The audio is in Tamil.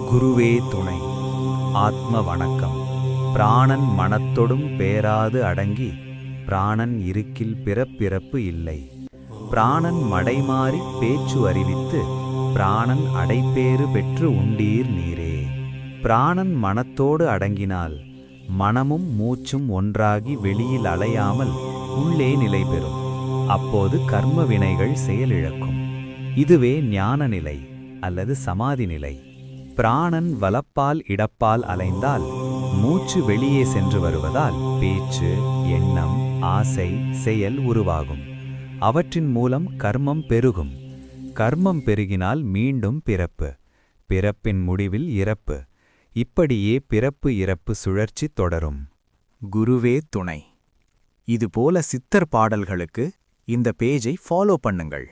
குருவே துணை. ஆத்ம வணக்கம். பிராணன் மனத்தொடும் பேராது அடங்கி பிராணன் இருக்கில் பிறப்பிறப்பு இல்லை. பிராணன் மடைமாறி பேச்சு அறிவித்து பிராணன் அடைப்பேறு பெற்று உண்டீர் நீரே. பிராணன் மனத்தோடு அடங்கினால் மனமும் மூச்சும் ஒன்றாகி வெளியில் அலையாமல் உள்ளே நிலை பெறும். அப்போது கர்ம வினைகள் செயலிழக்கும். இதுவே ஞான நிலை அல்லது சமாதி நிலை. பிராணன் வலப்பால் இடப்பால் அலைந்தால் மூச்சு வெளியே சென்று வருவதால் பேச்சு, எண்ணம், ஆசை, செயல் உருவாகும். அவற்றின் மூலம் கர்மம் பெருகும். கர்மம் பெருகினால் மீண்டும் பிறப்பு, பிறப்பின் முடிவில் இறப்பு. இப்படியே பிறப்பு இறப்பு சுழற்சி தொடரும். குருவே துணை. இதுபோல சித்தர் பாடல்களுக்கு இந்த பேஜை ஃபாலோ பண்ணுங்கள்.